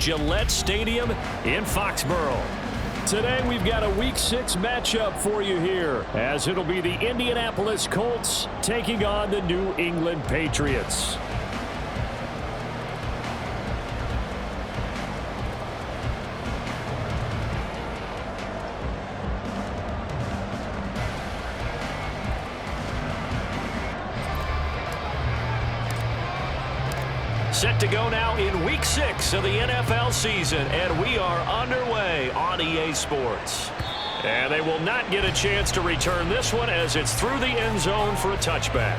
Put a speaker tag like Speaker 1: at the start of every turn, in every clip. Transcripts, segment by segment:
Speaker 1: Gillette Stadium in Foxborough. Today we've got a Week 6 matchup for you here, as it'll be the Indianapolis Colts taking on the New England Patriots. Set to go now in Week 6 of the NFL season, and we are underway on EA Sports. And they will not get a chance to return this one as it's through the end zone for a touchback.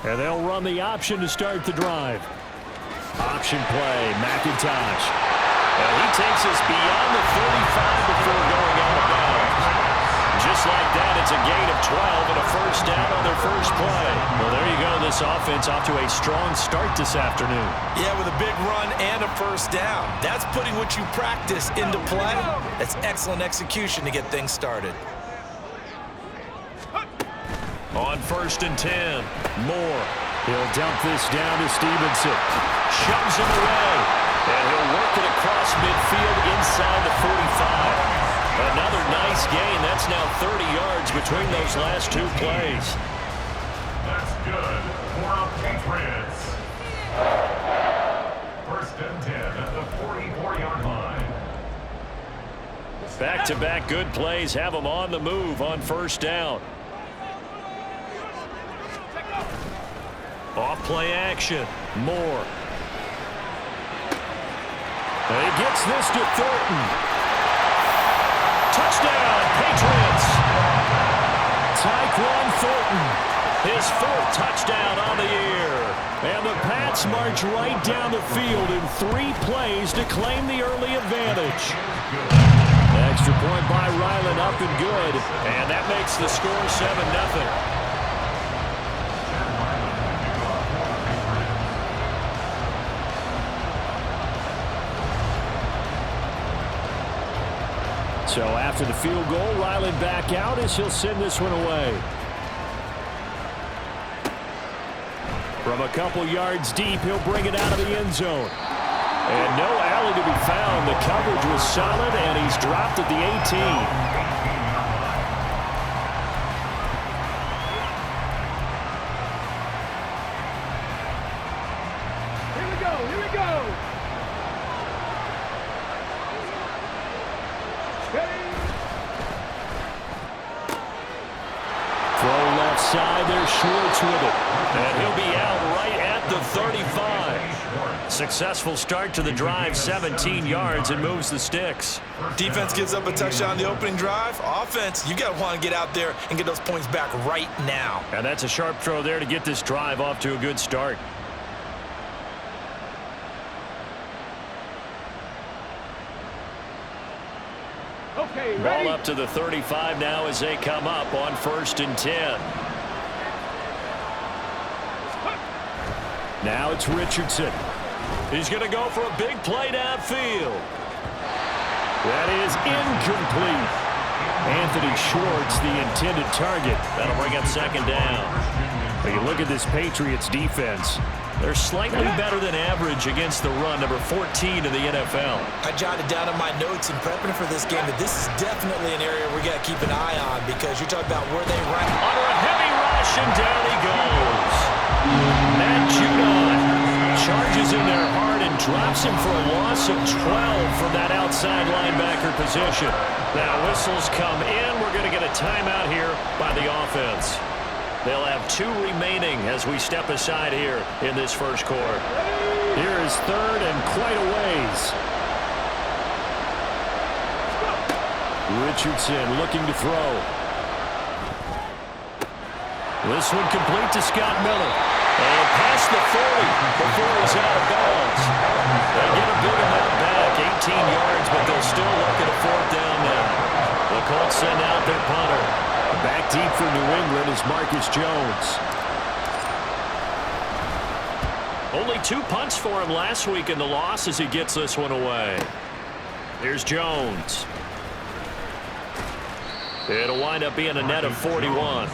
Speaker 1: And they'll run the option to start the drive. Option play, McIntosh. And he takes us beyond the 35 before going out of bounds. Just like that, it's a gain of 12 and a first down on their first play. Well, there you go. This offense off to a strong start this afternoon.
Speaker 2: Yeah, with a big run and a first down. That's putting what you practice into play. That's excellent execution to get things started.
Speaker 1: On 1st and 10, Moore. He'll dump this down to Stevenson. Shoves him away. And he'll work it across midfield inside the 45. Another nice gain. That's now 30 yards between those last two plays.
Speaker 3: That's good for the Patriots. 1st and 10 at the 44-yard line.
Speaker 1: Back-to-back good plays have them on the move on first down. Off play action. Moore. And he gets this to Thornton. Touchdown, Patriots. Tyquan Thornton, his 4th touchdown on the year. And the Pats march right down the field in 3 plays to claim the early advantage. Extra point by Ryland, up and good. And that makes the score 7-0. So after the field goal, Ryland back out as he'll send this one away. From a couple yards deep, he'll bring it out of the end zone. And no alley to be found. The coverage was solid, and he's dropped at the 18. Side, there's Schwartz with it. And he'll be out right at the 35. Successful start to the drive, 17 yards, and moves the sticks.
Speaker 2: Defense gives up a touchdown on the opening drive. Offense, you got to want to get out there and get those points back right now.
Speaker 1: And that's a sharp throw there to get this drive off to a good start.
Speaker 4: Okay,
Speaker 1: ball up to the 35 now as they come up on 1st and 10. Now it's Richardson. He's going to go for a big play downfield. That is incomplete. Anthony Schwartz, the intended target. That'll bring up 2nd down. But you look at this Patriots defense. They're slightly better than average against the run, number 14 in the NFL.
Speaker 2: I jotted down in my notes in prepping for this game that this is definitely an area we got to keep an eye on, because you're talking about where they rank.
Speaker 1: Under a heavy rush, and down he goes. Matt Judon charges in there hard and drops him for a loss of 12 from that outside linebacker position. Now whistles come in. We're going to get a timeout here by the offense. They'll have 2 remaining as we step aside here in this first quarter. Here is third and quite a ways. Richardson looking to throw. This one complete to Scott Miller. And past the 40 before he's out of bounds. They get a good amount back, 18 yards, but they'll still look at a fourth down now. The Colts send out their punter. Back deep for New England is Marcus Jones. Only 2 punts for him last week in the loss as he gets this one away. Here's Jones. It'll wind up being a net of 41.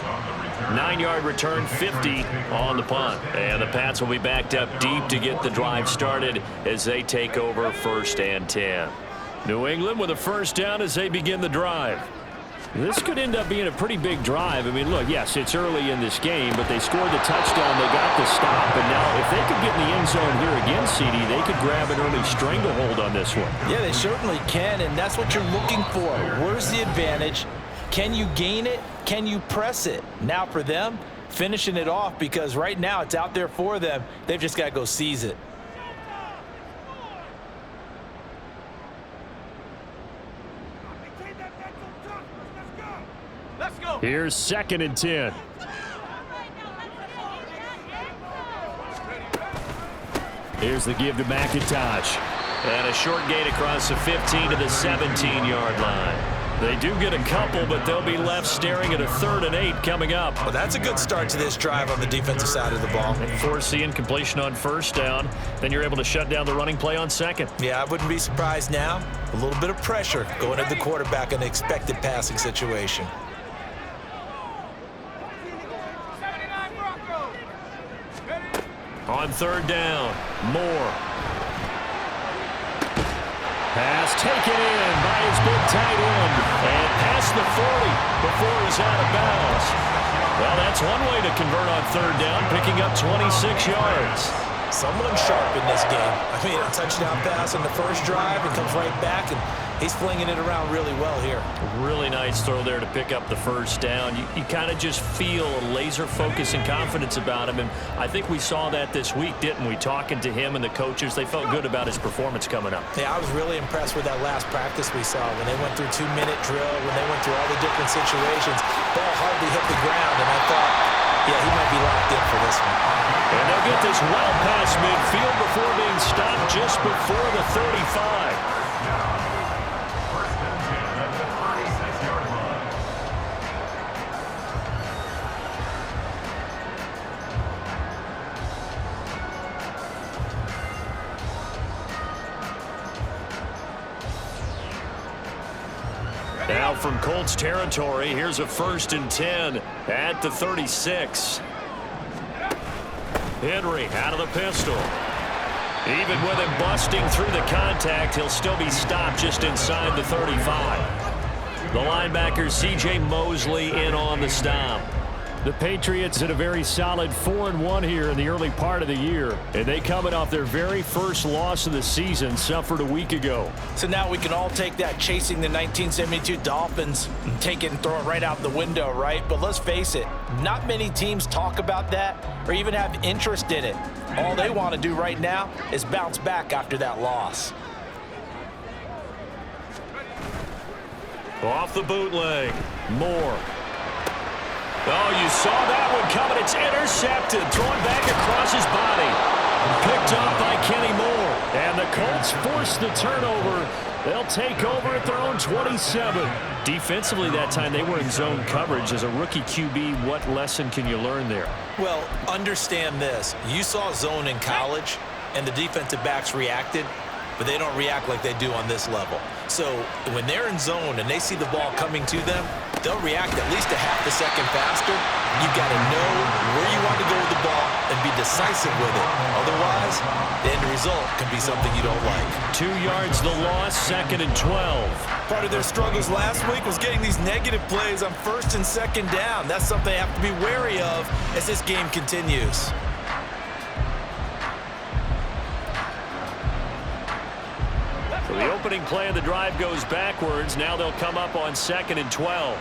Speaker 1: 9-yard return, 50 on the punt. And the Pats will be backed up deep to get the drive started as they take over 1st and 10. New England with a first down as they begin the drive. This could end up being a pretty big drive. I mean, look, yes, it's early in this game, but they scored the touchdown. They got the stop. And now if they could get in the end zone here again, CD, they could grab an early stranglehold on this one.
Speaker 2: Yeah, they certainly can, and that's what you're looking for. Where's the advantage? Can you gain it? Can you press it? Now for them, finishing it off, because right now it's out there for them. They've just got to go seize it.
Speaker 4: Let's go.
Speaker 1: Here's 2nd and 10. Here's the give to McIntosh. And a short gain across the 15 to the 17-yard line. They do get a couple, but they'll be left staring at a 3rd and 8 coming up.
Speaker 2: Well, that's a good start to this drive on the defensive side of the ball.
Speaker 1: And force the incompletion on 1st down. Then you're able to shut down the running play on 2nd.
Speaker 2: Yeah, I wouldn't be surprised now. A little bit of pressure going at the quarterback in the expected passing situation.
Speaker 1: On 3rd down, Moore. Pass taken in by his big tight end. And past the 40 before he's out of bounds. Well, that's one way to convert on 3rd down, picking up 26 yards.
Speaker 2: Someone sharp in this game. I mean, a touchdown pass on the first drive and comes right back, and he's flinging it around really well here.
Speaker 1: Really nice throw there to pick up the 1st down. You kind of just feel a laser focus and confidence about him, and I think we saw that this week, didn't we? Talking to him and the coaches, they felt good about his performance coming up.
Speaker 2: Yeah, I was really impressed with that last practice we saw when they went through 2-minute drill, when they went through all the different situations. Ball hardly hit the ground, and I thought, yeah, he might be locked in for this one.
Speaker 1: And they'll get this well past midfield before being stopped just before the 35. Now from Colts territory, here's a 1st and 10 at the 36. Henry out of the pistol. Even with him busting through the contact, he'll still be stopped just inside the 35. The linebacker C.J. Mosley in on the stop. The Patriots had a very solid 4-1 here in the early part of the year. And they coming off their very first loss of the season, suffered a week ago.
Speaker 2: So now we can all take that chasing the 1972 Dolphins and take it and throw it right out the window, right? But let's face it, not many teams talk about that or even have interest in it. All they want to do right now is bounce back after that loss.
Speaker 1: Off the bootleg, Moore. Oh, you saw that one coming. It's intercepted, thrown back across his body. Picked off by Kenny Moore. And the Colts force the turnover. They'll take over at their own 27. Defensively that time, they were in zone coverage. As a rookie QB, what lesson can you learn there?
Speaker 2: Well, understand this. You saw zone in college, and the defensive backs reacted, but they don't react like they do on this level. So when they're in zone and they see the ball coming to them, they'll react at least a half a second faster. You've got to know where you want to go with the ball and be decisive with it. Otherwise, the end result can be something you don't like.
Speaker 1: 2 yards the loss, 2nd and 12.
Speaker 2: Part of their struggles last week was getting these negative plays on 1st and 2nd down. That's something they have to be wary of as this game continues.
Speaker 1: So the opening play of the drive goes backwards. Now they'll come up on 2nd and 12.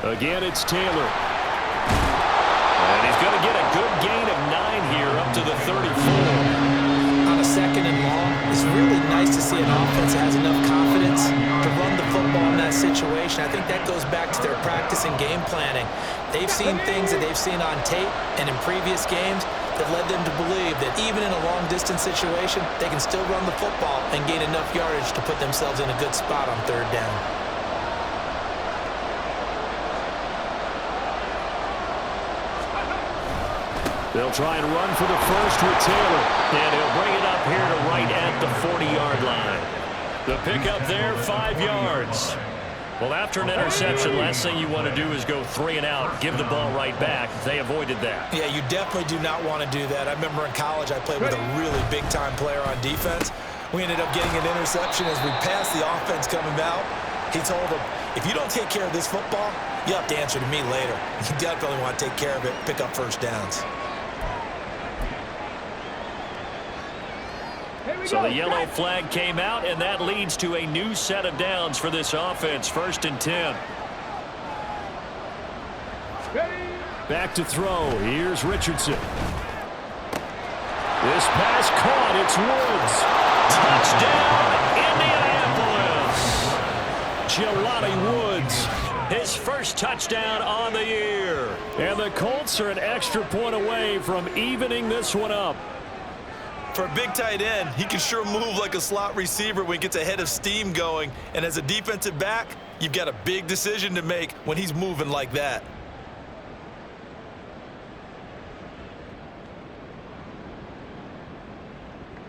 Speaker 1: Again, it's Taylor. And he's going to get a good gain of 9 here up to the 34.
Speaker 2: On a 2nd and long, it's really nice to see an offense that has enough confidence to run the football in that situation. I think that goes back to their practice and game planning. They've seen things that they've seen on tape and in previous games that led them to believe that even in a long-distance situation, they can still run the football and gain enough yardage to put themselves in a good spot on 3rd down.
Speaker 1: They'll try and run for the first with Taylor, and he'll bring it up here to right at the 40-yard line. The pickup there, 5 yards. Well, after an interception, last thing you want to do is go 3 and out, give the ball right back. They avoided that.
Speaker 2: Yeah, you definitely do not want to do that. I remember in college I played with a really big-time player on defense. We ended up getting an interception as we passed the offense coming out. He told him, if you don't take care of this football, you have to answer to me later. You definitely want to take care of it, pick up first downs.
Speaker 1: So the yellow flag came out, and that leads to a new set of downs for this offense. 1st and 10. Back to throw. Here's Richardson. This pass caught. It's Woods. Touchdown, Indianapolis. Jelani Woods, his first touchdown on the year. And the Colts are an extra point away from evening this one up.
Speaker 2: For a big tight end, he can sure move like a slot receiver when he gets a head of steam going. And as a defensive back, you've got a big decision to make when he's moving like that.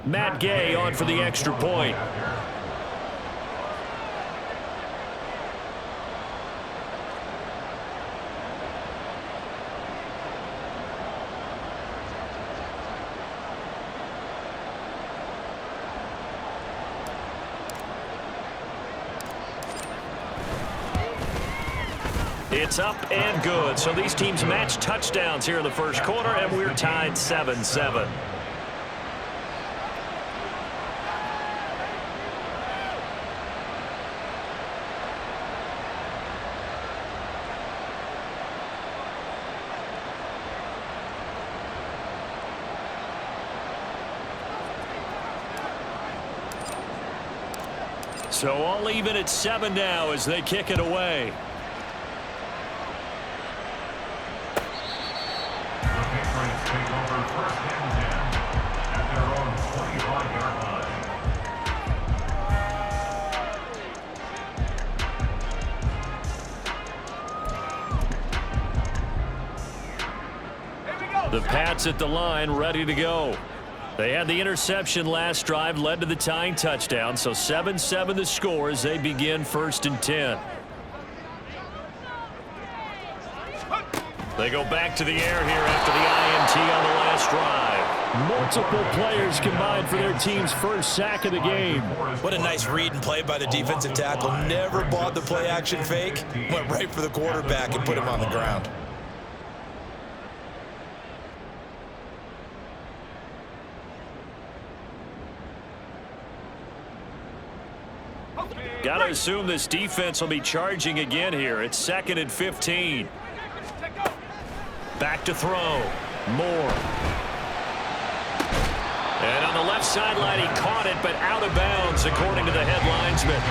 Speaker 1: Matt Gay on for the extra point. It's up and good. So these teams match touchdowns here in the first quarter, and we're tied 7-7. So all even at 7 now as they kick it away. The Pats at the line, ready to go. They had the interception last drive, led to the tying touchdown, so 7-7 the score as they begin 1st and 10. They go back to the air here after the INT on the last drive. Multiple players combined for their team's first sack of the game.
Speaker 2: What a nice read and play by the defensive tackle. Never bought the play-action fake. Went right for the quarterback and put him on the ground.
Speaker 1: Got to assume this defense will be charging again here. It's 2nd and 15. Back to throw. Moore. And on the left sideline, he caught it, but out of bounds, according to the head linesman.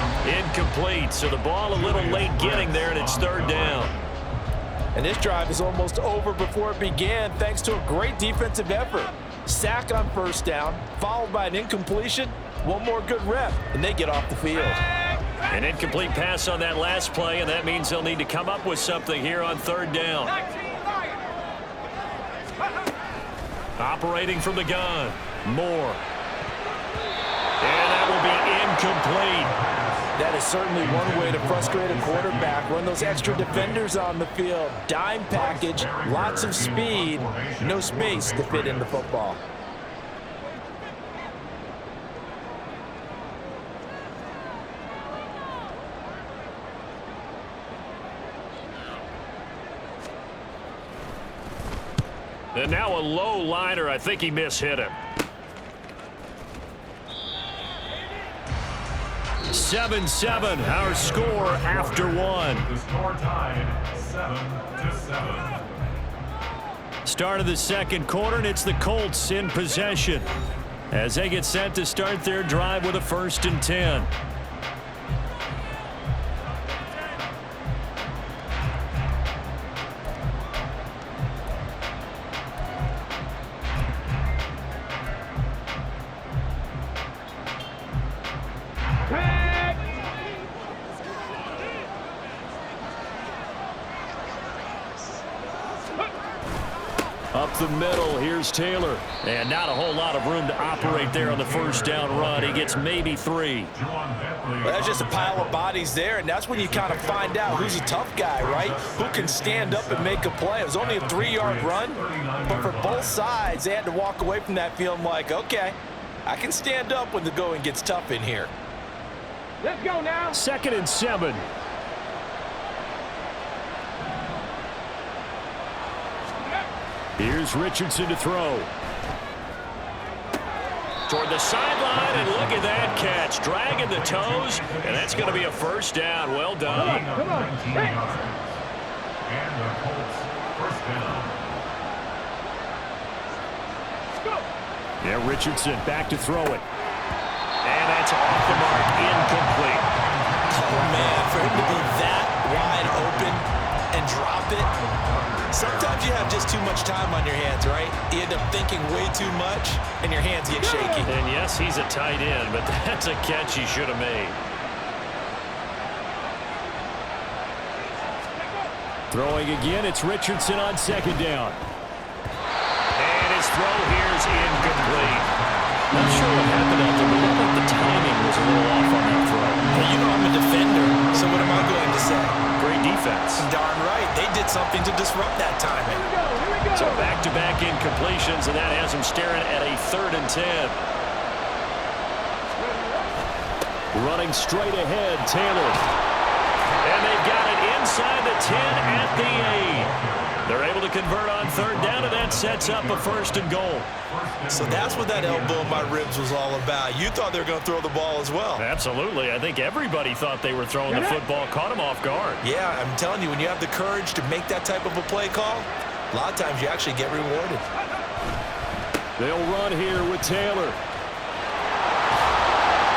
Speaker 1: Incomplete. So the ball a little late getting there, and it's 3rd down.
Speaker 2: And this drive is almost over before it began, thanks to a great defensive effort. Sack on 1st down, followed by an incompletion. One more good rep, and they get off the field.
Speaker 1: An incomplete pass on that last play, and that means they'll need to come up with something here on 3rd down. Operating from the gun, Moore. And that will be incomplete.
Speaker 2: That is certainly one way to frustrate a quarterback. Run those extra defenders on the field. Dime package, lots of speed, no space to fit in the football.
Speaker 1: And now a low liner. I think he mishit him. 7-7, our score after one.
Speaker 3: The score tied 7-7.
Speaker 1: Start of the second quarter, and it's the Colts in possession as they get set to start their drive with a 1st and 10. Up the middle, here's Taylor. And not a whole lot of room to operate there on the 1st down run. He gets maybe 3.
Speaker 2: Well, that's just a pile of bodies there, and that's when you kind of find out who's a tough guy, right? Who can stand up and make a play. It was only a 3-yard run, but for both sides, they had to walk away from that feeling like, okay, I can stand up when the going gets tough in here.
Speaker 4: Let's go now.
Speaker 1: 2nd and 7. Here's Richardson to throw. Toward the sideline, and look at that catch. Dragging the toes, and that's going to be a 1st down. Well done.
Speaker 4: Come on. Hey.
Speaker 3: And the Colts, 1st down.
Speaker 4: Go.
Speaker 1: Yeah, Richardson back to throw it. And that's off the mark, incomplete.
Speaker 2: Oh, man, for him to be that wide open and drop it. Sometimes you have just too much time on your hands, right? You end up thinking way too much, and your hands get shaky.
Speaker 1: And yes, he's a tight end, but that's a catch he should have made. Throwing again, it's Richardson on 2nd down. And his throw here is incomplete. Not sure what happened out there, but it looked like the timing was a little off on that throw.
Speaker 2: Well, you know I'm a defender, so what am I going to say?
Speaker 1: Great defense.
Speaker 2: Darn right. They did something to disrupt that timing.
Speaker 4: Here we go.
Speaker 1: So back-to-back incompletions, and that has him staring at a 3rd and 10. Running straight ahead, Taylor. And they've got it inside the 10 at the 8. They're able to convert on 3rd down, and that sets up a 1st and goal.
Speaker 2: So that's what that elbow in my ribs was all about. You thought they were going to throw the ball as well.
Speaker 1: Absolutely. I think everybody thought they were throwing the football, caught him off guard.
Speaker 2: Yeah, I'm telling you, when you have the courage to make that type of a play call, a lot of times you actually get rewarded.
Speaker 1: They'll run here with Taylor.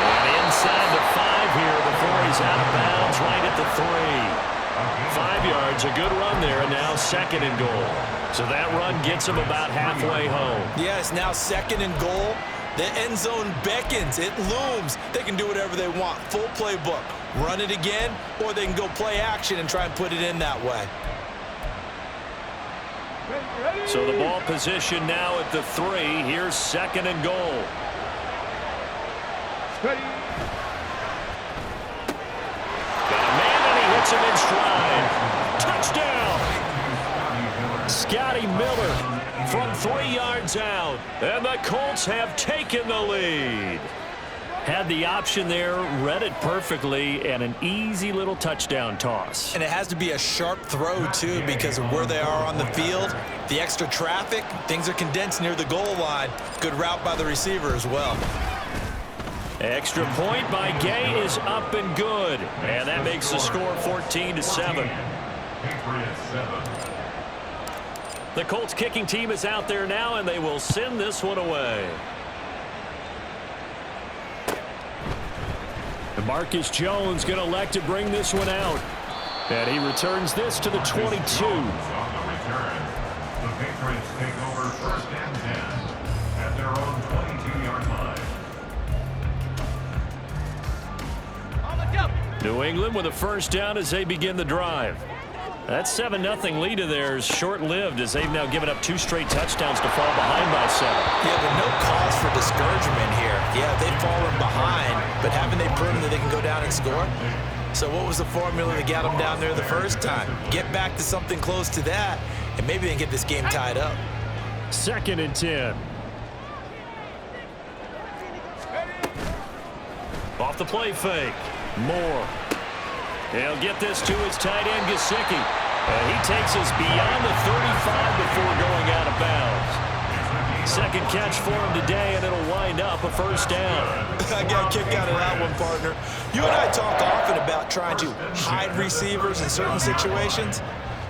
Speaker 1: And inside the 5 here before he's out of bounds, right at the 3. 5 yards, a good run there, and now 2nd and goal. So that run gets him about halfway home.
Speaker 2: Yeah, it's now 2nd and goal. The end zone beckons. It looms. They can do whatever they want. Full playbook. Run it again, or they can go play action and try and put it in that way.
Speaker 1: So the ball position now at the 3. Here's 2nd and goal.
Speaker 4: Ready.
Speaker 1: Got a man, and he hits him in stride. Touchdown! Scotty Miller from 3 yards out. And the Colts have taken the lead. Had the option there, read it perfectly, and an easy little touchdown toss.
Speaker 2: And it has to be a sharp throw, too, because of where they are on the field. The extra traffic, things are condensed near the goal line. Good route by the receiver as well.
Speaker 1: Extra point by Gay is up and good. And that makes the score 14-7.
Speaker 3: Patriots 7.
Speaker 1: The Colts kicking team is out there now, and they will send this one away. And Marcus Jones going to elect to bring this one out. And he returns this to the 22.
Speaker 3: On the return, the Patriots take over 1st and 10 at their own 22-yard line.
Speaker 1: New England with a 1st down as they begin the drive. That 7-0 lead of theirs short-lived as they've now given up 2 straight touchdowns to fall behind by 7.
Speaker 2: Yeah, but no cause for discouragement here. Yeah, they've fallen behind, but haven't they proven that they can go down and score? So what was the formula that got them down there the first time? Get back to something close to that, and maybe they can get this game tied up.
Speaker 1: 2nd and 10. Off the play fake. Moore. He'll get this to his tight end, Gesicki. And he takes us beyond the 35 before going out of bounds. 2nd catch for him today, and it'll wind up a 1st down.
Speaker 2: I got a kick out of that one, partner. You and I talk often about trying to hide receivers in certain situations,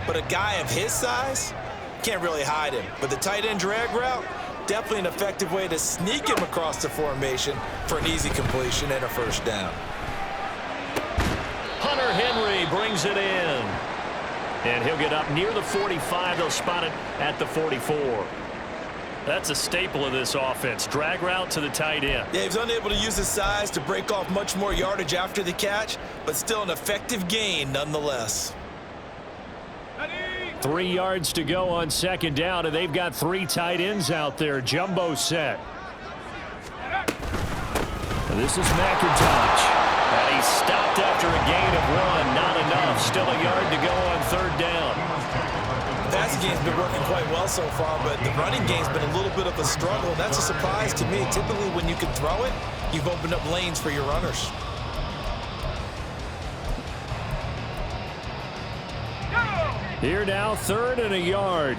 Speaker 2: but a guy of his size, can't really hide him. But the tight end drag route, definitely an effective way to sneak him across the formation for an easy completion and a first down.
Speaker 1: Hunter Henry brings it in. And he'll get up near the 45. They'll spot it at the 44. That's a staple of this offense. Drag route to the tight end.
Speaker 2: Yeah, he was unable to use his size to break off much more yardage after the catch, but still an effective gain nonetheless.
Speaker 1: 3 yards to go on second down, and they've got 3 tight ends out there. Jumbo set. And this is McIntosh. And he's stopped after a gain of 1. Not enough. Still a yard to go on third down.
Speaker 2: The passing game's been working quite well so far, but the running game's been a little bit of a struggle. That's a surprise to me. Typically, when you can throw it, you've opened up lanes for your runners.
Speaker 1: Here now, 3rd and a yard.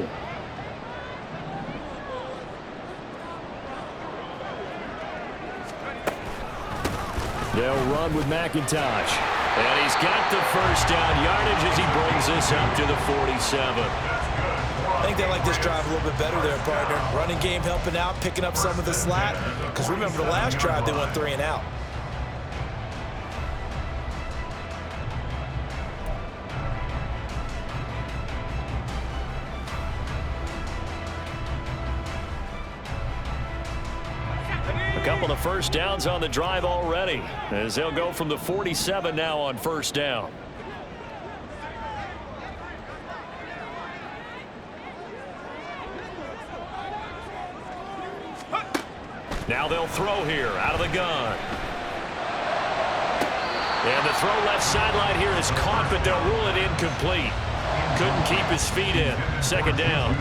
Speaker 1: They'll run with McIntosh. And he's got the first down yardage as he brings this up to the 47.
Speaker 2: I think they like this drive a little bit better there, partner. Running game helping out, picking up some of the slack. Because remember, the last drive, they went 3 and out.
Speaker 1: A couple of first downs on the drive already, as they'll go from the 47 now on first down. Now they'll throw here out of the gun. And the throw left sideline here is caught, but they'll rule it incomplete. Couldn't keep his feet in. Second down.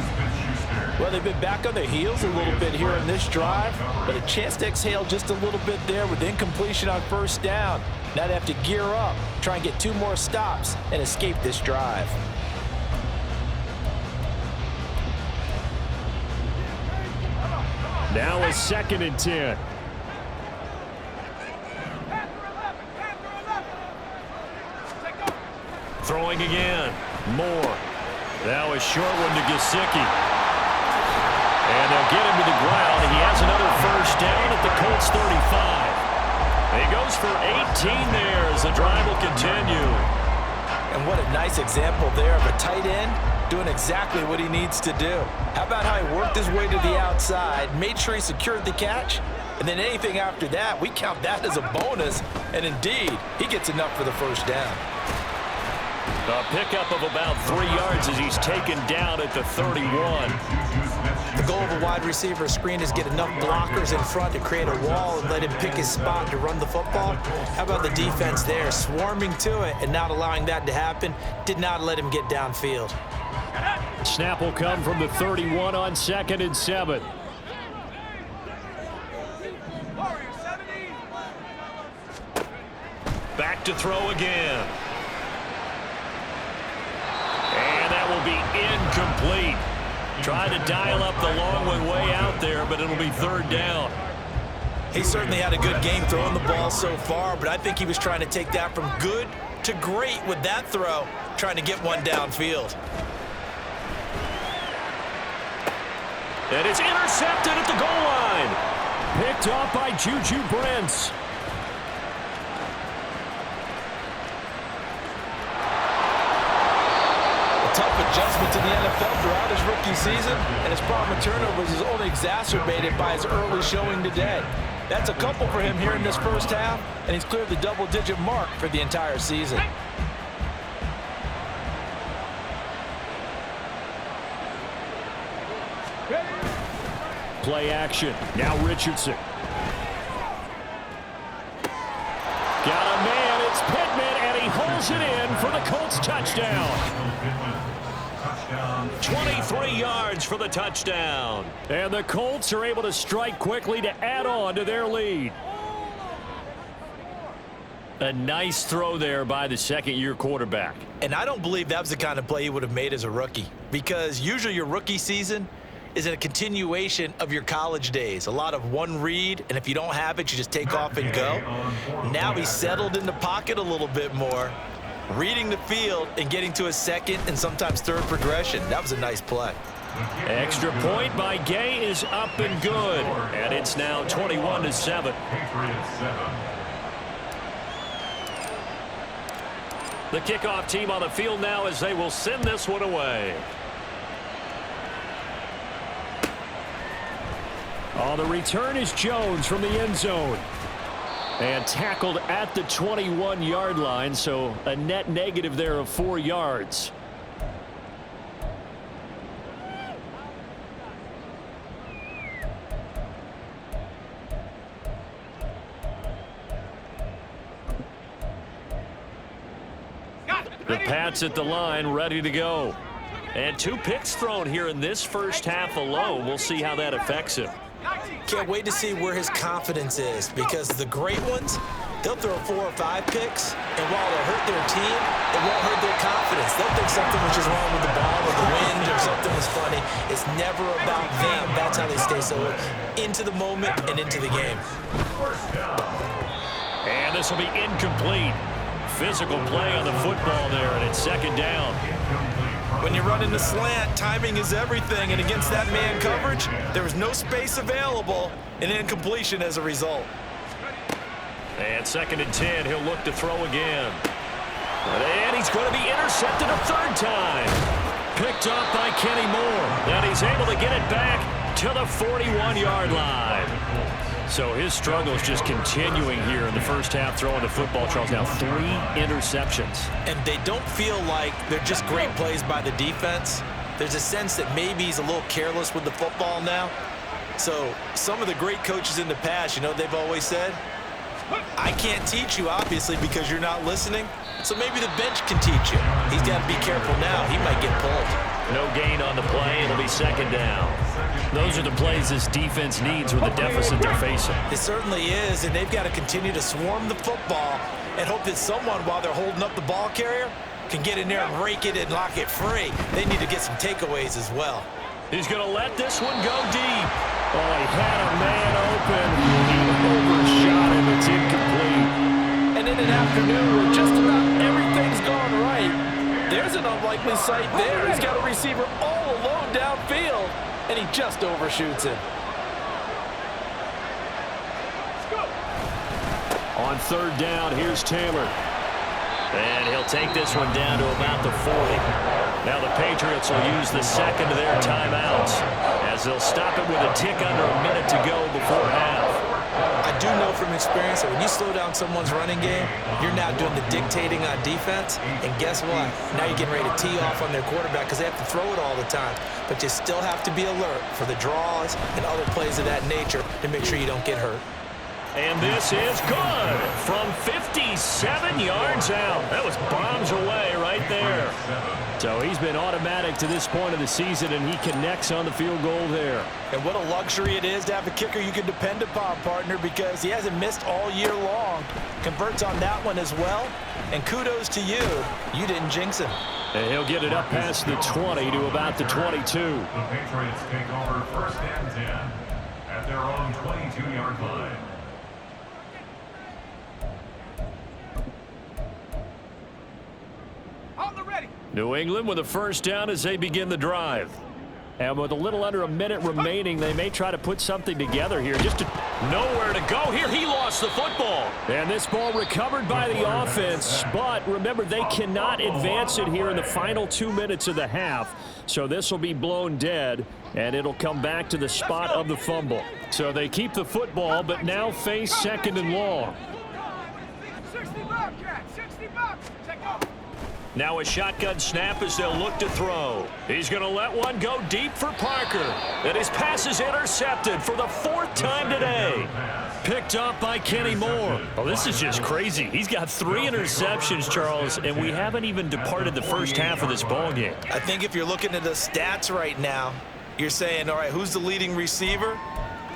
Speaker 2: Well, they've been back on their heels a little bit here in this drive, but a chance to exhale just a little bit there with incompletion on first down. Now they have to gear up, try and get 2 more stops, and escape this drive.
Speaker 1: Now a 2nd and 10. Throwing again. Moore. Now a short one to Gesicki. And they'll get him to the ground. He has another first down at the Colts 35. He goes for 18 there as the drive will continue.
Speaker 2: And what a nice example there of a tight end doing exactly what he needs to do. How about how he worked his way to the outside, made sure he secured the catch, and then anything after that, we count that as a bonus. And indeed, he gets enough for the first down.
Speaker 1: A pickup of about 3 yards as he's taken down at the 31.
Speaker 2: The goal of a wide receiver screen is get enough blockers in front to create a wall and let him pick his spot to run the football. How about the defense there, swarming to it and not allowing that to happen? Did not let him get downfield.
Speaker 1: Snap will come from the 31 on 2nd and 7. Back to throw again. And that will be incomplete. Tried to dial up the long one way out there, but it'll be 3rd down.
Speaker 2: He certainly had a good game throwing the ball so far, but I think he was trying to take that from good to great with that throw, trying to get one downfield.
Speaker 1: And it's intercepted at the goal line. Picked off by Juju Brents.
Speaker 2: Tough adjustment to the NFL throughout his rookie season, and his problem with turnovers is only exacerbated by his early showing today. That's a couple for him here in this first half, and he's cleared the double-digit mark for the entire season.
Speaker 1: Play action. Now Richardson. Got a man. It's Pittman, and he holds it in for the Colts touchdown. 23 yards for the touchdown. And the Colts are able to strike quickly to add on to their lead. A nice throw there by the second-year quarterback.
Speaker 2: And I don't believe that was the kind of play he would have made as a rookie, because usually your rookie season is a continuation of your college days. A lot of one read, and if you don't have it, you just take off and go. Now he's settled in the pocket a little bit more, reading the field and getting to a second and sometimes third progression. That was a nice play.
Speaker 1: Extra point by Gay is up and good. And it's now 21-7.
Speaker 3: Patriots 7.
Speaker 1: The kickoff team on the field now as they will send this one away. On the return is Jones from the end zone. And tackled at the 21-yard line, so a net negative there of 4 yards. The Pats at the line, ready to go. And 2 picks thrown here in this first half alone. We'll see how that affects him.
Speaker 2: Can't wait to see where his confidence is, because the great ones, they'll throw 4 or 5 picks, and while they'll hurt their team, it won't hurt their confidence. They'll think something was just wrong with the ball or the wind or something was funny. It's never about them. That's how they stay so into the moment and into the game.
Speaker 1: And this will be incomplete. Physical play on the football there, and it's second down.
Speaker 2: When you're running the slant, timing is everything, and against that man coverage, there was no space available, and incompletion as a result.
Speaker 1: And second and 10, he'll look to throw again. And he's going to be intercepted a third time. Picked up by Kenny Moore, and he's able to get it back to the 41-yard line. So his struggle is just continuing here in the first half, throwing the football. Charles, now 3 interceptions.
Speaker 2: And they don't feel like they're just great plays by the defense. There's a sense that maybe he's a little careless with the football now. So some of the great coaches in the past, you know, they've always said, I can't teach you, obviously, because you're not listening. So maybe the bench can teach you. He's got to be careful now. He might get pulled.
Speaker 1: No gain on the play. It'll be second down. Those are the plays this defense needs with the deficit they're facing.
Speaker 2: It certainly is, and they've got to continue to swarm the football and hope that someone, while they're holding up the ball carrier, can get in there and rake it and lock it free. They need to get some takeaways as well.
Speaker 1: He's going to let this one go deep. Oh, he had a man open. He overshot him. It's incomplete.
Speaker 5: And in an afternoon where just about everything's gone right, there's an unlikely sight there. He's got a receiver all alone downfield, and he just overshoots him.
Speaker 1: On third down, here's Taylor. And he'll take this one down to about the 40. Now the Patriots will use the second of their timeouts as they'll stop it with a tick under a minute to go before half.
Speaker 2: I do know from experience that when you slow down someone's running game, you're now doing the dictating on defense. And guess what? Now you're getting ready to tee off on their quarterback because they have to throw it all the time. But you still have to be alert for the draws and other plays of that nature to make sure you don't get hurt.
Speaker 1: And this is good from 57 yards out. That was bombs away right there. So he's been automatic to this point of the season, and he connects on the field goal there.
Speaker 2: And what a luxury it is to have a kicker you can depend upon, partner, because he hasn't missed all year long. Converts on that one as well. And kudos to you. You didn't jinx him.
Speaker 1: And he'll get it up past the 20 to about the 22.
Speaker 3: The Patriots take over first and 10 at their own 22-yard line.
Speaker 1: New England with a first down as they begin the drive. And with a little under a minute remaining, they may try to put something together here. Just nowhere to go here. He lost the football. And this ball recovered by the offense. But remember, they cannot advance it here in the final 2 minutes of the half. So this will be blown dead, and it'll come back to the spot of the fumble. So they keep the football, but now face second and long.
Speaker 4: 60 Bobcats, 60 Bobcats. Take off.
Speaker 1: Now a shotgun snap as they'll look to throw. He's going to let one go deep for Parker. And his pass is intercepted for the 4th time today. Picked up by Kenny Moore. Oh, this is just crazy. He's got 3 interceptions, Charles, and we haven't even departed the first half of this ballgame.
Speaker 2: I think if you're looking at the stats right now, you're saying, all right, who's the leading receiver?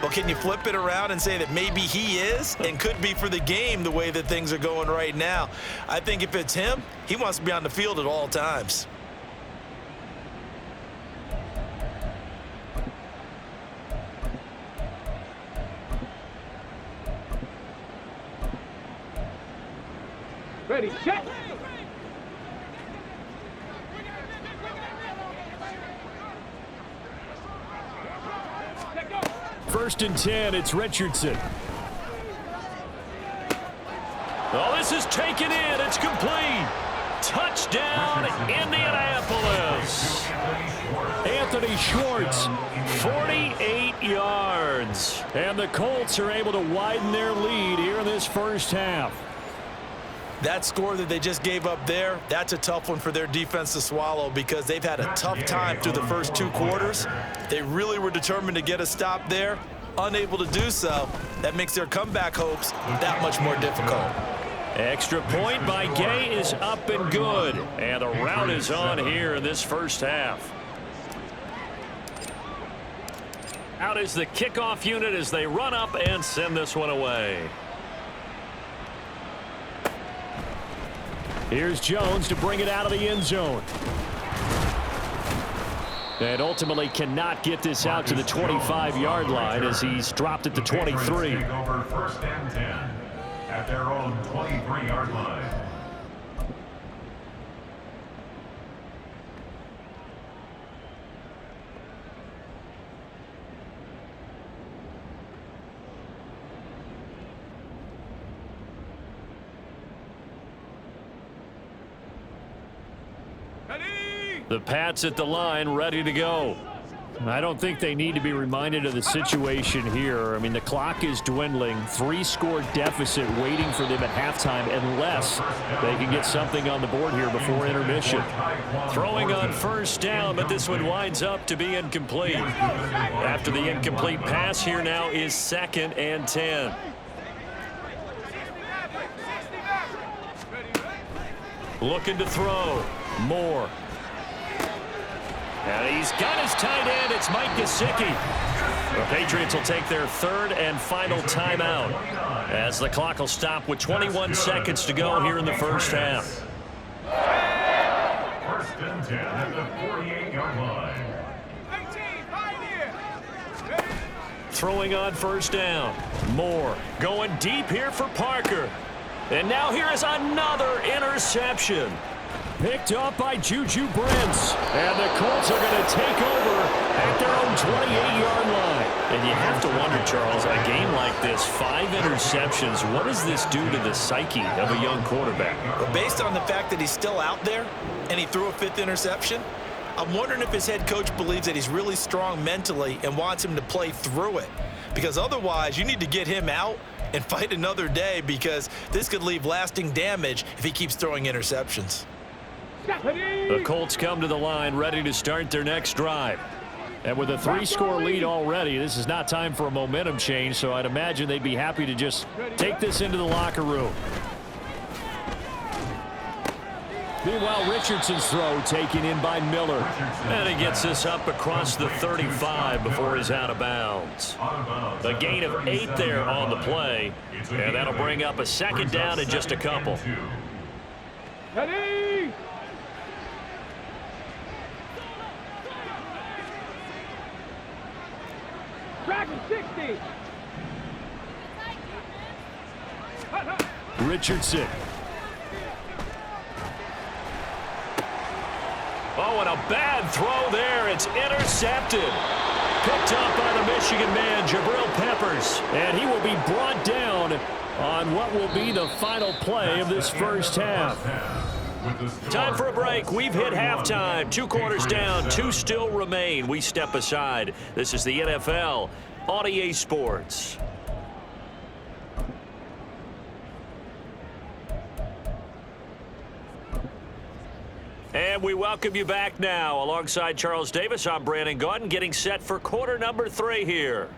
Speaker 2: Well, can you flip it around and say that maybe he is and could be for the game the way that things are going right now? I think if it's him, he wants to be on the field at all times.
Speaker 4: Ready, set.
Speaker 1: 1st and 10. It's Richardson. Oh, this is taken in. It's complete. Touchdown, Indianapolis. Anthony Schwartz, 48 yards. And the Colts are able to widen their lead here in this first half.
Speaker 2: That score that they just gave up there, that's a tough one for their defense to swallow because they've had a tough time through the first 2 quarters. They really were determined to get a stop there, unable to do so. That makes their comeback hopes that much more difficult.
Speaker 1: Extra point by Gay is up and good. And the rout is on here in this first half. Out is the kickoff unit as they run up and send this one away. Here's Jones to bring it out of the end zone. And ultimately cannot get this out to the 25-yard line as he's dropped at the 23.
Speaker 3: Take over 1st and 10 at their own 23-yard line.
Speaker 1: The Pats at the line, ready to go. I don't think they need to be reminded of the situation here. I mean, the clock is dwindling. 3-score deficit waiting for them at halftime unless they can get something on the board here before intermission. Throwing on 1st down, but this one winds up to be incomplete. After the incomplete pass, here now is 2nd and 10. Looking to throw. Moore. And he's got his tight end. It's Mike Gesicki. The Patriots will take their 3rd and final timeout as the clock will stop with 21 seconds to go here in the first half.
Speaker 3: 1st and 10 at the 48-yard line.
Speaker 1: Throwing on 1st down. Moore going deep here for Parker. And now here is another interception. Picked up by Juju Brents. And the Colts are going to take over at their own 28-yard line. And you have to wonder, Charles, a game like this, 5 interceptions, what does this do to the psyche of a young quarterback?
Speaker 2: Well, based on the fact that he's still out there and he threw a 5th interception, I'm wondering if his head coach believes that he's really strong mentally and wants him to play through it. Because otherwise, you need to get him out and fight another day because this could leave lasting damage if he keeps throwing interceptions.
Speaker 1: The Colts come to the line ready to start their next drive. And with a 3-score lead already, this is not time for a momentum change, so I'd imagine they'd be happy to just take this into the locker room. Meanwhile, Richardson's throw taken in by Miller. And he gets this up across the 35 before he's out of bounds. A gain of 8 there on the play, and that'll bring up a 2nd down in just a couple.
Speaker 4: Ready? Dragon 60.
Speaker 1: Richardson. Oh, and a bad throw there. It's intercepted. Picked up by the Michigan man, Jabril Peppers. And he will be brought down on what will be the final play of this first half. Time for a break. We've hit halftime. 2 quarters down, 2 still remain. We step aside. This is the NFL on EA Sports. And we welcome you back now. Alongside Charles Davis, I'm Brandon Gaudin, getting set for quarter number 3 here.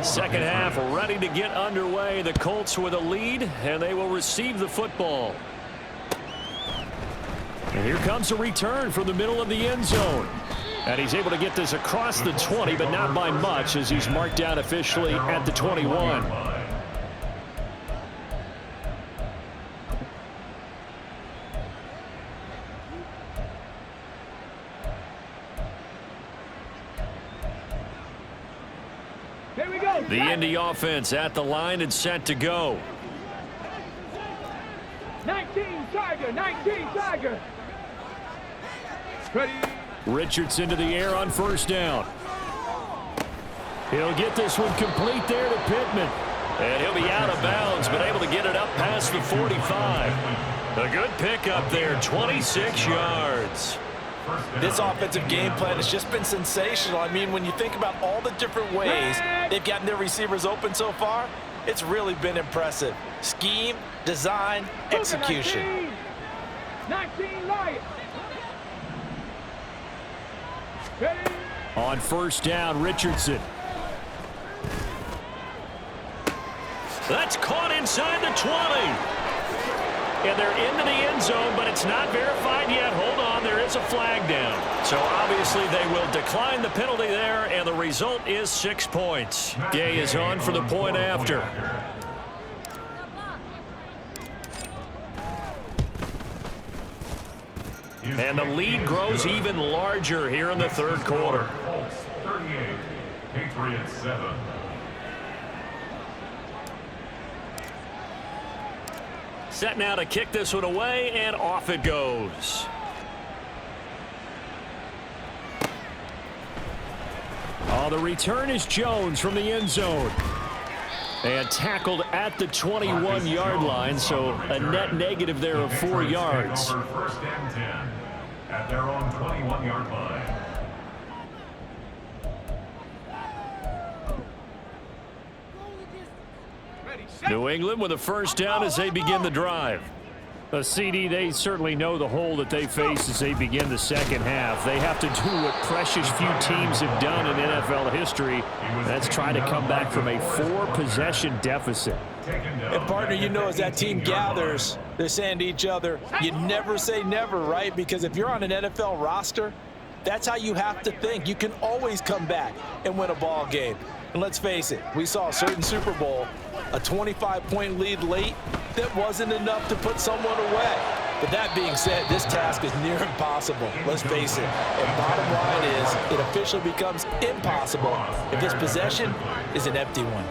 Speaker 1: Second half ready to get underway. The Colts with a lead, and they will receive the football. And here comes a return from the middle of the end zone. And he's able to get this across the 20, but not by much as he's marked down officially at the 21.
Speaker 4: Here we go.
Speaker 1: The Indy offense at the line and set to go.
Speaker 4: 19 Tiger, 19 Tiger. Ready.
Speaker 1: Richardson to the air on first down. He'll get this one complete there to Pittman. And he'll be out of bounds, but able to get it up past the 45. A good pickup there, 26 yards.
Speaker 5: This offensive game plan has just been sensational. I mean, when you think about all the different ways they've gotten their receivers open so far, it's really been impressive. Scheme, design, execution.
Speaker 4: 19 Lions. Ready.
Speaker 1: On first down, Richardson. That's caught inside the 20. And they're into the end zone, but it's not verified yet. Hold on, there is a flag down. So obviously they will decline the penalty there, and the result is 6 points. Gay is on for the point after. And the lead grows even larger here in the third quarter.
Speaker 3: 38, Patriots 7.
Speaker 1: Set now to kick this one away, and off it goes. Oh, the return is Jones from the end zone. And tackled at the 21-yard line, so a net negative there of 4 yards.
Speaker 3: First and 10 at their own 21-yard line.
Speaker 1: New England with a first down as they begin the drive. A CD, they certainly know the hole that they face as they begin the second half. They have to do what precious few teams have done in NFL history. That's try to come back from a 4-possession deficit.
Speaker 5: And partner, you know, as that team gathers, they're saying to each other, you never say never, right? Because if you're on an NFL roster, that's how you have to think. You can always come back and win a ball game. And let's face it, we saw a certain Super Bowl, a 25-point lead late, that wasn't enough to put someone away. But that being said, this task is near impossible. Let's face it. And bottom line is, it officially becomes impossible if this possession is an empty one.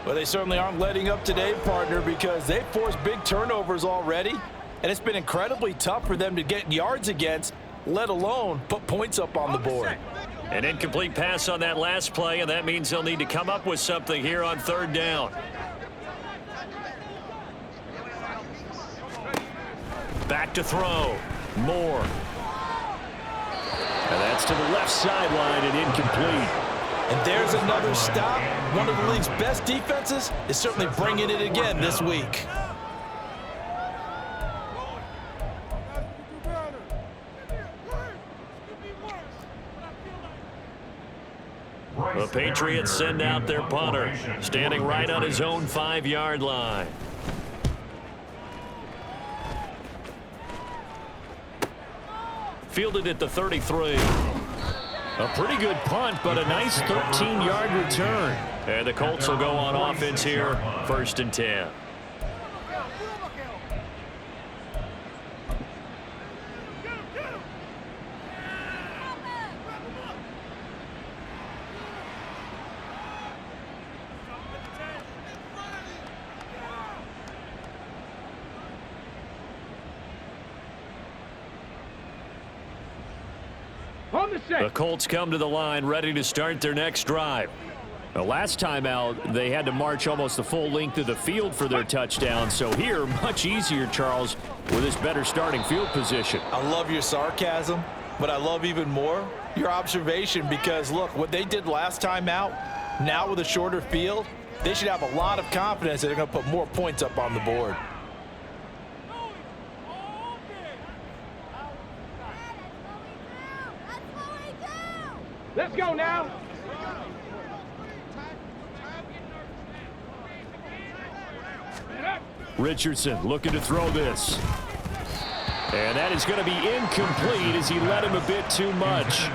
Speaker 5: Well, they certainly aren't letting up today, partner, because they've forced big turnovers already, and it's been incredibly tough for them to get yards against, let alone put points up on the board.
Speaker 1: An incomplete pass on that last play, and that means they'll need to come up with something here on third down. Back to throw. Moore. And that's to the left sideline and incomplete.
Speaker 5: And there's another stop. One of the league's best defenses is certainly bringing it again this week.
Speaker 1: The Patriots send out their punter, standing right on his own 5-yard line. Fielded at the 33. A pretty good punt, but a nice 13-yard return. And the Colts will go on offense here, 1st and 10. The Colts come to the line ready to start their next drive. The last time out, they had to march almost the full length of the field for their touchdown. So here, much easier, Charles, with this better starting field position.
Speaker 5: I love your sarcasm, but I love even more your observation because, look, what they did last time out, now with a shorter field, they should have a lot of confidence that they're going to put more points up on the board.
Speaker 4: Let's go now.
Speaker 1: Richardson looking to throw this. And that is going to be incomplete as he led him a bit too much.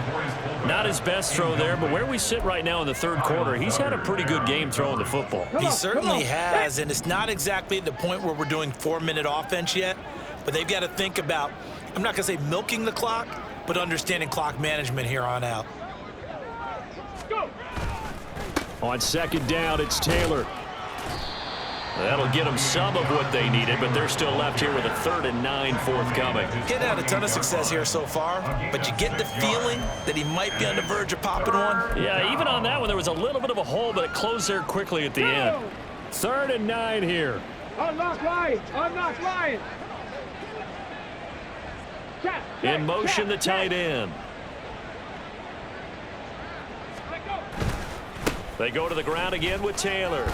Speaker 1: Not his best throw there, but where we sit right now in the third quarter, he's had a pretty good game throwing the football.
Speaker 2: He certainly has, and it's not exactly at the point where we're doing 4-minute offense yet, but they've got to think about, I'm not going to say milking the clock, but understanding clock management here on out.
Speaker 1: On second down, it's Taylor. That'll get them some of what they needed, but they're still left here with a 3rd and 9 forthcoming.
Speaker 2: Getting had a ton of success here so far, but you get the feeling that he might be on the verge of popping one.
Speaker 1: Yeah, even on that one, there was a little bit of a hole, but it closed there quickly at the end. 3rd and 9 here.
Speaker 4: Unlock line. Unlock line.
Speaker 1: In motion, the tight end. They go to the ground again with Taylor.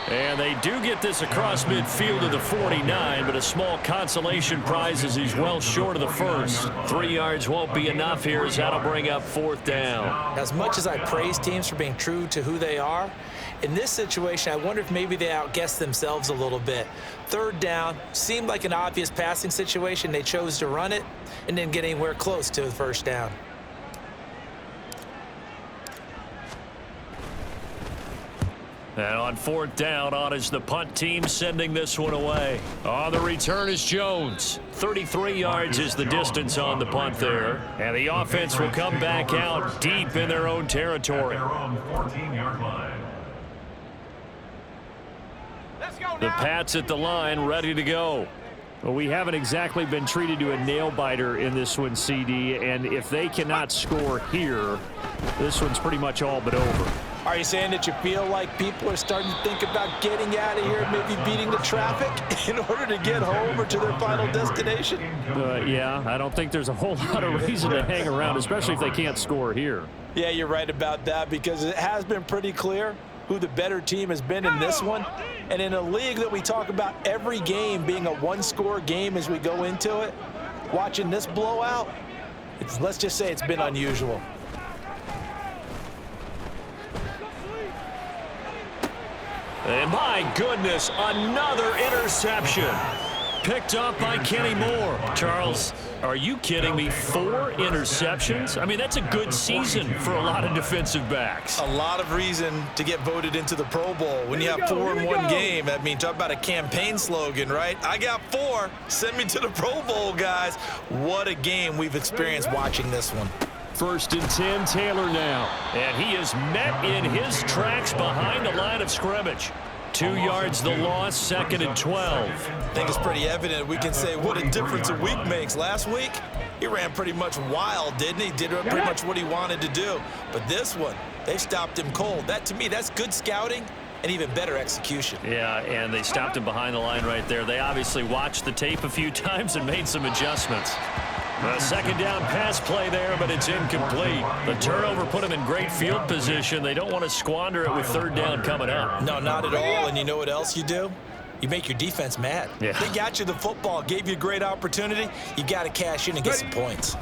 Speaker 1: And they do get this across midfield to the 49, but a small consolation prize as he's well short of the first. 3 yards won't be enough here as that'll bring up 4th down.
Speaker 2: As much as I praise teams for being true to who they are, in this situation, I wonder if maybe they outguessed themselves a little bit. 3rd down seemed like an obvious passing situation. They chose to run it and didn't get anywhere close to the 1st down.
Speaker 1: And on 4th down, on is the punt team sending this one away. On the return is Jones. 33 yards is the distance on the punt there. And the offense will come back out deep in their own territory.
Speaker 3: Their own 14-yard line.
Speaker 4: Let's go now.
Speaker 1: The Pats at the line, ready to go. Well, we haven't exactly been treated to a nail-biter in this one, CD. And if they cannot score here, this one's pretty much all but over.
Speaker 5: Are you saying that you feel like people are starting to think about getting out of here, maybe beating the traffic in order to get home or to their final destination?
Speaker 1: Yeah, I don't think there's a whole lot of reason to hang around, especially if they can't score here.
Speaker 5: Yeah, you're right about that, because it has been pretty clear who the better team has been in this one. And in a league that we talk about every game being a one-score game as we go into it, watching this blowout, let's just say it's been unusual.
Speaker 1: And my goodness, another interception. Picked up by Kenny Moore. Charles, are you kidding me? 4 interceptions? I mean, that's a good season for a lot of defensive backs.
Speaker 2: A lot of reason to get voted into the Pro Bowl when you have 4 in one game. I mean, talk about a campaign slogan, right? I got 4. Send me to the Pro Bowl, guys. What a game we've experienced watching this one.
Speaker 1: 1st and 10, Taylor now. And he is met in his tracks behind the line of scrimmage. 2 yards the loss, 2nd and 12.
Speaker 2: I think it's pretty evident we can say what a difference a week makes. Last week, he ran pretty much wild, didn't he? Did pretty much what he wanted to do. But this one, they stopped him cold. That, to me, that's good scouting and even better execution.
Speaker 1: Yeah, and they stopped him behind the line right there. They obviously watched the tape a few times and made some adjustments. A 2nd down pass play there, but it's incomplete. The turnover put him in great field position. They don't want to squander it with 3rd down coming up.
Speaker 2: No, not at all. And you know what else you do? You make your defense mad.
Speaker 1: Yeah.
Speaker 2: They got you the football, gave you a great opportunity. You got to cash in and get some points.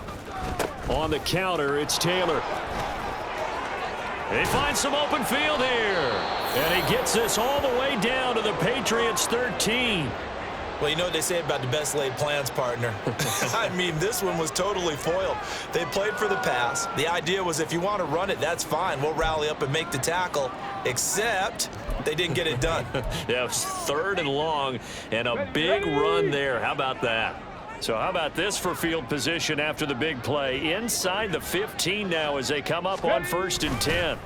Speaker 1: On the counter, it's Taylor. They find some open field here. And he gets this all the way down to the Patriots' 13.
Speaker 2: Well, you know what they say about the best laid plans, partner. I mean, this one was totally foiled. They played for the pass. The idea was if you want to run it, that's fine. We'll rally up and make the tackle, except they didn't get it done.
Speaker 1: Yeah, it was 3rd and long and a big run there. How about that? So how about this for field position after the big play? Inside the 15 now as they come up on 1st and 10.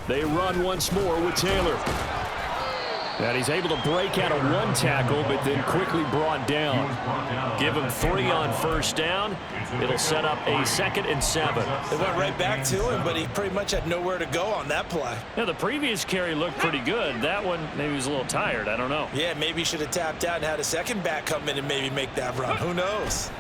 Speaker 1: They run once more with Taylor. And he's able to break out of 1 tackle, but then quickly brought down. Give him 3 on 1st down. It'll set up a 2nd and 7.
Speaker 2: They went right back to him, but he pretty much had nowhere to go on that play.
Speaker 1: Yeah, the previous carry looked pretty good. That one, maybe he was a little tired. I don't know.
Speaker 2: Yeah, maybe he should have tapped out and had a second back come in and maybe make that run. Who knows?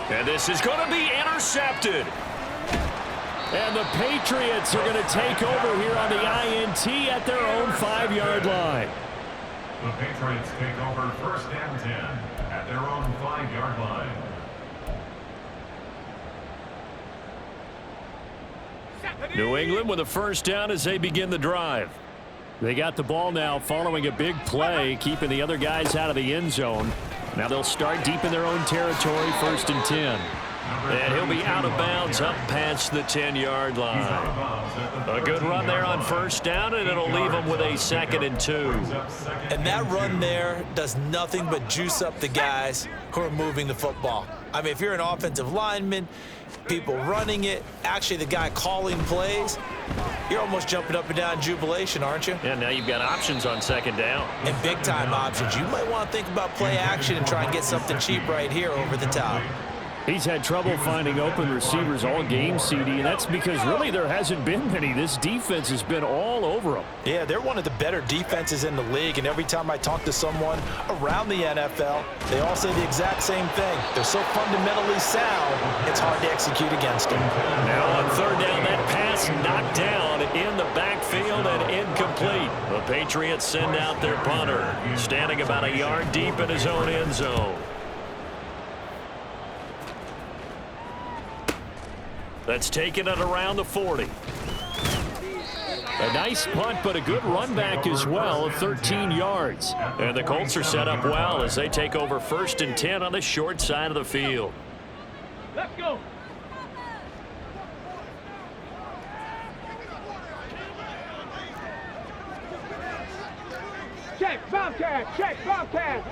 Speaker 1: And this is going to be intercepted. And the Patriots are going to take over here on the INT at their own 5-yard line.
Speaker 3: The Patriots take over 1st and 10 at their own 5-yard line.
Speaker 1: New England with a 1st down as they begin the drive. They got the ball now following a big play, keeping the other guys out of the end zone. Now they'll start deep in their own territory, 1st and 10. And he'll be out of bounds up past the 10-yard line. A good run there on 1st down, and it'll leave them with a 2nd and 2.
Speaker 2: And that run there does nothing but juice up the guys who are moving the football. I mean, if you're an offensive lineman, people running it, actually the guy calling plays, you're almost jumping up and down in jubilation, aren't you?
Speaker 1: And now you've got options on second down.
Speaker 2: And big-time options. You might want to think about play action and try and get something cheap right here over the top.
Speaker 1: He's had trouble finding open receivers all game, CD, and that's because really there hasn't been many. This defense has been all over them.
Speaker 5: Yeah, they're one of the better defenses in the league, and every time I talk to someone around the NFL, they all say the exact same thing. They're so fundamentally sound, it's hard to execute against them.
Speaker 1: Now on third down, that pass knocked down in the backfield and incomplete. The Patriots send out their punter, standing about a yard deep in his own end zone. That's taken it around the 40. A nice punt, but a good run back as well of 13 yards. And the Colts are set up well as they take over 1st and 10 on the short side of the field.
Speaker 4: Let's go. Check, Bobcat, check, Bobcat.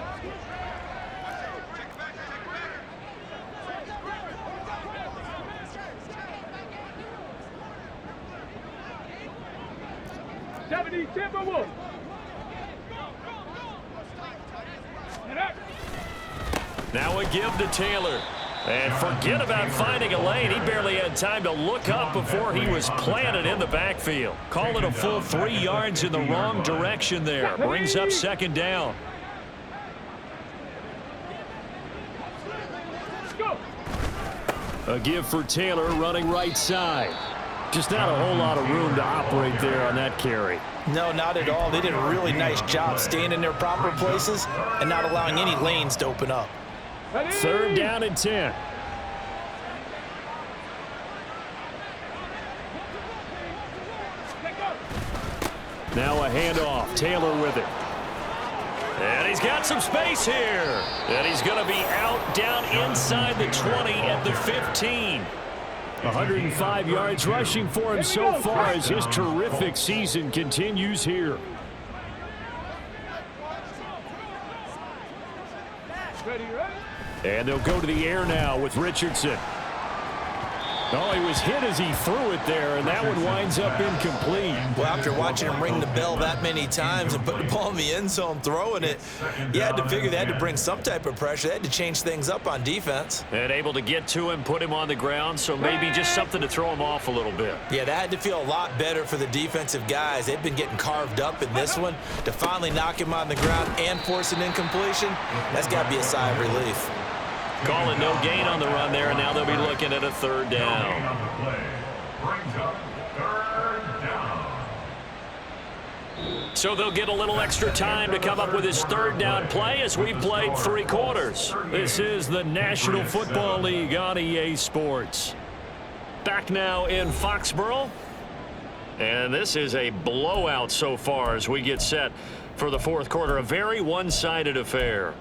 Speaker 4: Timberwolves.
Speaker 1: Now a give to Taylor. And forget about finding a lane. He barely had time to look up before he was planted in the backfield. Call it a full 3 yards in the wrong direction there. Brings up second down. A give for Taylor running right side. Just not a whole lot of room to operate there on that carry.
Speaker 5: No, not at all. They did a really nice job staying in their proper places and not allowing any lanes to open up.
Speaker 1: 3rd down and 10. Now a handoff. Taylor with it. And he's got some space here. And he's going to be out down inside the 20 at the 15. 105 yards rushing for him so far as his terrific season continues here. And they'll go to the air now with Richardson. Oh, he was hit as he threw it there, and that one winds up incomplete.
Speaker 2: Well, after watching him ring the bell that many times and put the ball in the end zone, throwing it, you had to figure they had to bring some type of pressure. They had to change things up on defense.
Speaker 1: And able to get to him, put him on the ground, so maybe just something to throw him off a little bit.
Speaker 2: Yeah, that had to feel a lot better for the defensive guys. They've been getting carved up in this one. To finally knock him on the ground and force an incompletion, that's got to be a sigh of relief.
Speaker 1: Calling no gain on the run there, and now they'll be looking at a 3rd down. So they'll get a little extra time to come up with his 3rd down play as we've played 3 quarters. This is the National Football League on EA Sports. Back now in Foxborough. And this is a blowout so far as we get set for the 4th quarter. A very one-sided affair.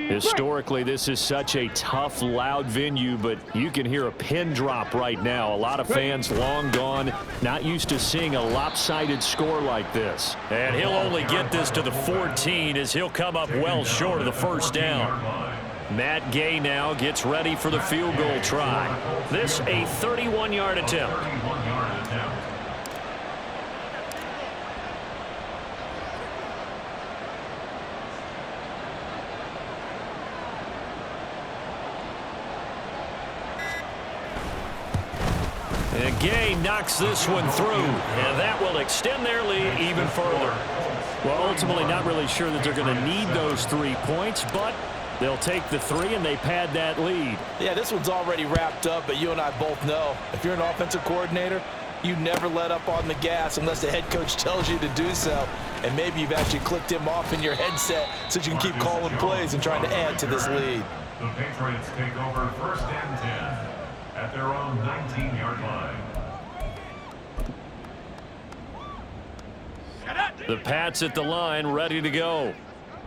Speaker 1: Historically, this is such a tough, loud venue, but you can hear a pin drop right now. A lot of fans long gone, not used to seeing a lopsided score like this. And he'll only get this to the 14 as he'll come up well short of the 1st down. Matt Gay now gets ready for the field goal try. This a 31-yard attempt. And Gay knocks this one through, and that will extend their lead even further. Well, ultimately not really sure that they're going to need those 3 points, but they'll take the 3 and they pad that lead.
Speaker 5: Yeah, this one's already wrapped up, but you and I both know if you're an offensive coordinator, you never let up on the gas unless the head coach tells you to do so. And maybe you've actually clicked him off in your headset so you can keep calling plays and trying to add to this lead.
Speaker 3: The Patriots take over 1st and 10 at their own 19-yard line.
Speaker 1: The Pats at the line, ready to go.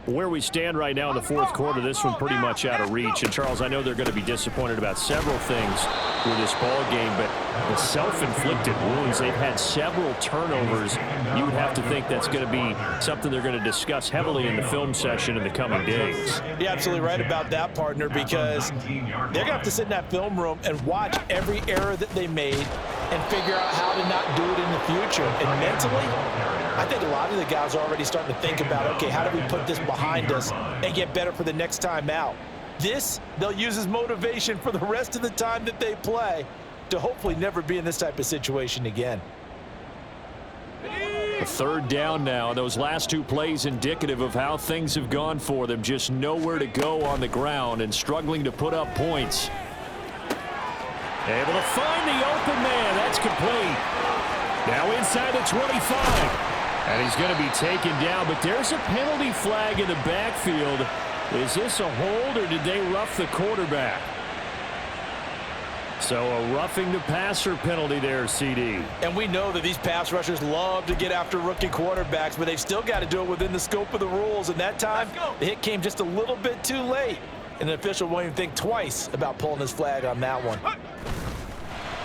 Speaker 1: Where we stand right now in the fourth quarter, this one pretty much out of reach. And, Charles, I know they're going to be disappointed about several things with this ball game, but the self-inflicted wounds, they've had several turnovers. You would have to think that's going to be something they're going to discuss heavily in the film session in the coming days.
Speaker 5: You're absolutely right about that, partner, because they're going to have to sit in that film room and watch every error that they made and figure out how to not do it in the future. And mentally, I think a lot of the guys are already starting to think about, okay, how do we put this behind us and get better for the next time out? This, they'll use as motivation for the rest of the time that they play to hopefully never be in this type of situation again.
Speaker 1: A third down now. Those last two plays indicative of how things have gone for them. Just nowhere to go on the ground and struggling to put up points. Able to find the open man. That's complete. Now inside the 25. And he's going to be taken down, but there's a penalty flag in the backfield. Is this a hold, or did they rough the quarterback? So a roughing the passer penalty there, CD. And
Speaker 5: we know that these pass rushers love to get after rookie quarterbacks, but they've still got to do it within the scope of the rules. And that time, the hit came just a little bit too late. And the official won't even think twice about pulling his flag on that one.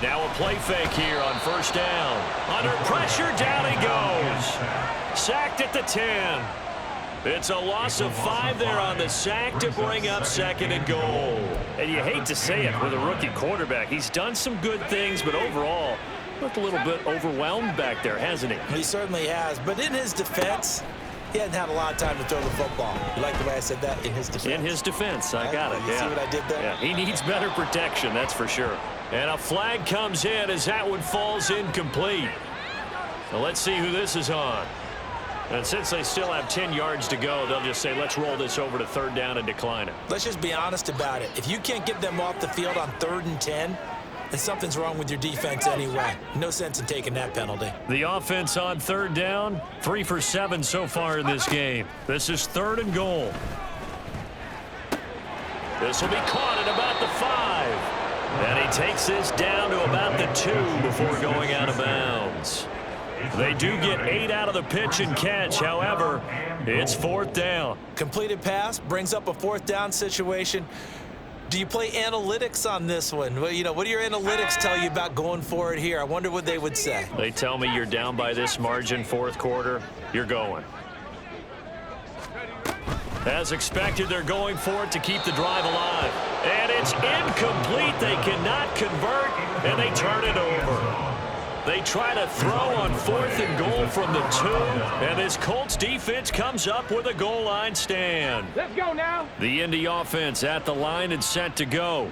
Speaker 1: Now a play fake here on first down. Under pressure, down he goes. Sacked at the 10. It's a loss of 5 there on the sack to bring up second and goal. And you hate to say it with a rookie quarterback. He's done some good things, but overall, looked a little bit overwhelmed back there, hasn't he?
Speaker 2: He certainly has. But in his defense, he hasn't had a lot of time to throw the football. You like the way I said that? In his defense?
Speaker 1: In his defense. I got it.
Speaker 2: You see what I did there?
Speaker 1: Yeah, he needs better protection, that's for sure. And a flag comes in as that one falls incomplete. So let's see who this is on. And since they still have 10 yards to go, they'll just say, let's roll this over to third down and decline it.
Speaker 2: Let's just be honest about it. If you can't get them off the field on 3rd and 10, then something's wrong with your defense anyway. No sense in taking that penalty.
Speaker 1: The offense on third down, 3 for 7 so far in this game. This is 3rd and goal. This will be caught at about the 5. And he takes this down to about the 2 before going out of bounds. They do get 8 out of the pitch and catch. However, it's 4th down.
Speaker 2: Completed pass brings up a 4th down situation. Do you play analytics on this one? Well, you know, what do your analytics tell you about going for it here? I wonder what they would say.
Speaker 1: They tell me you're down by this margin, 4th quarter, you're going. As expected, they're going for it to keep the drive alive. And it's incomplete. They cannot convert, and they turn it over. They try to throw on 4th and goal from the 2, and this Colts defense comes up with a goal line stand.
Speaker 4: Let's go now.
Speaker 1: The Indy offense at the line and set to go.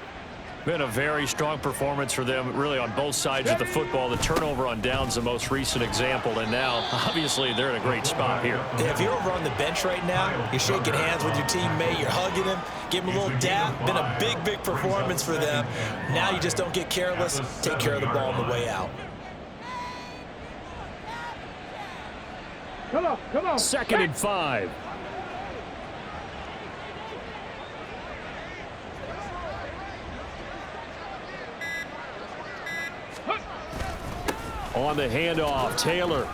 Speaker 1: Been a very strong performance for them, really, on both sides of the football. The turnover on downs, the most recent example, and now, obviously, they're in a great spot here.
Speaker 2: Yeah, if you're over on the bench right now, you're shaking hands with your teammate, you're hugging him, give him a little dap. Been a big, big performance for them. Now you just don't get careless. Take care of the ball on the way out.
Speaker 4: Come on, come on.
Speaker 1: 2nd and 5. On the handoff, Taylor.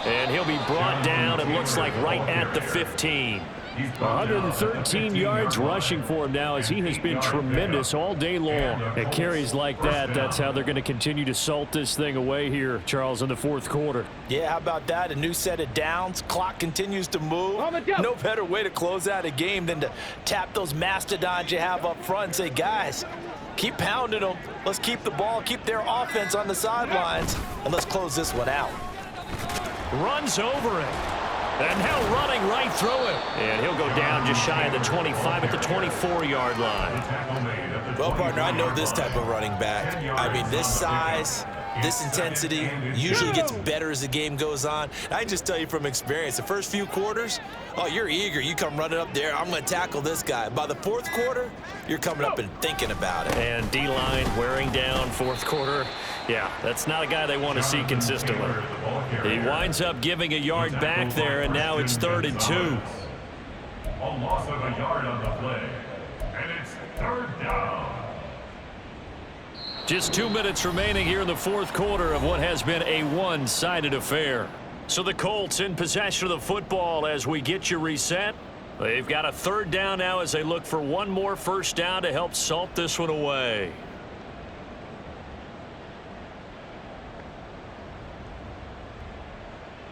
Speaker 1: And he'll be brought down, it looks like, right at the 15. 113 yards rushing for him now, as he has been tremendous all day long. At carries like that, that's how they're going to continue to salt this thing away here, Charles, in the 4th quarter.
Speaker 5: Yeah, how about that? A new set of downs. Clock continues to move. No better way to close out a game than to tap those mastodons you have up front and say, guys, keep pounding them. Let's keep the ball, keep their offense on the sidelines, and let's close this one out.
Speaker 1: Runs over him. And now running right through him. And he'll go down just shy of the 25 at the 24-yard line.
Speaker 2: Well, partner, I know this type of running back. I mean, this size, this intensity usually gets better as the game goes on. I can just tell you from experience, the first few quarters, oh, you're eager. You come running up there, I'm going to tackle this guy. By the 4th quarter, you're coming up and thinking about it.
Speaker 1: And D-line wearing down 4th quarter. Yeah, that's not a guy they want to see consistently. He winds up giving a yard back there, and now it's 3rd and 2.
Speaker 3: A loss of a yard on the play, and it's 3rd down.
Speaker 1: Just 2 minutes remaining here in the 4th quarter of what has been a one-sided affair. So the Colts in possession of the football as we get you reset. They've got a third down now as they look for one more first down to help salt this one away.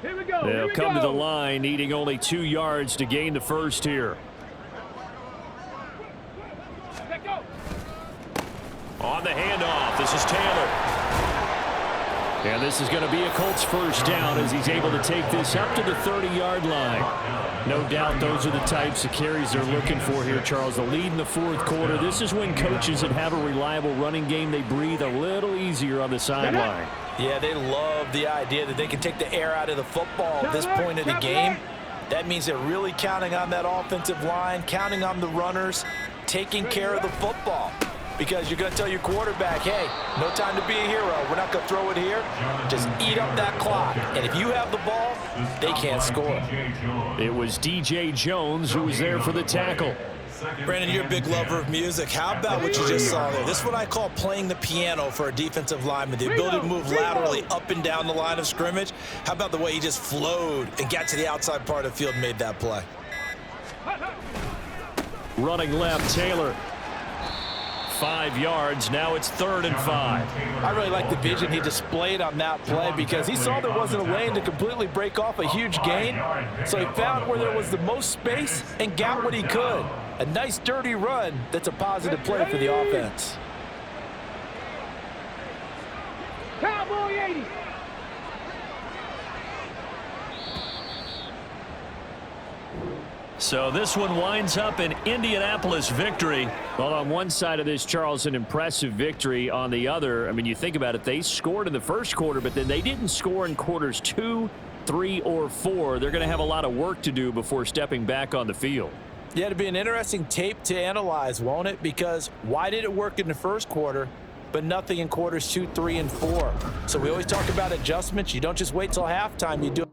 Speaker 4: Here we go.
Speaker 1: They'll come to the line needing only 2 yards to gain the first here.
Speaker 4: Let go.
Speaker 1: On the handoff, this is Taylor. And this is going to be a Colts first down as he's able to take this up to the 30-yard line. No doubt those are the types of carries they're looking for here, Charles. The lead in the fourth quarter. This is when coaches that have a reliable running game, they breathe a little easier on the sideline.
Speaker 5: Yeah, they love the idea that they can take the air out of the football at this point of the game. That means they're really counting on that offensive line, counting on the runners, taking care of the football. Because you're going to tell your quarterback, hey, no time to be a hero. We're not going to throw it here. Just eat up that clock. And if you have the ball, they can't score.
Speaker 1: It was DJ Jones who was there for the tackle.
Speaker 2: Brandon, you're a big lover of music. How about what you just saw there? This is what I call playing the piano for a defensive lineman, the ability to move laterally up and down the line of scrimmage. How about the way he just flowed and got to the outside part of the field and made that play?
Speaker 1: Running left, Taylor. 5 yards. Now it's 3rd and 5.
Speaker 5: I really like the vision he displayed on that play because he saw there wasn't a lane to completely break off a huge gain. So he found where there was the most space and got what he could. A nice dirty run that's a positive play for the offense.
Speaker 4: Cowboy 80.
Speaker 1: So this one winds up an Indianapolis victory. Well, on one side of this, Charles, an impressive victory. On the other, I mean, you think about it, they scored in the first quarter, but then they didn't score in quarters 2, 3, or 4. They're going to have a lot of work to do before stepping back on the field.
Speaker 5: Yeah, it'll be an interesting tape to analyze, won't it? Because why did it work in the first quarter, but nothing in quarters 2, 3, and 4? So we always talk about adjustments. You don't just wait till halftime. You do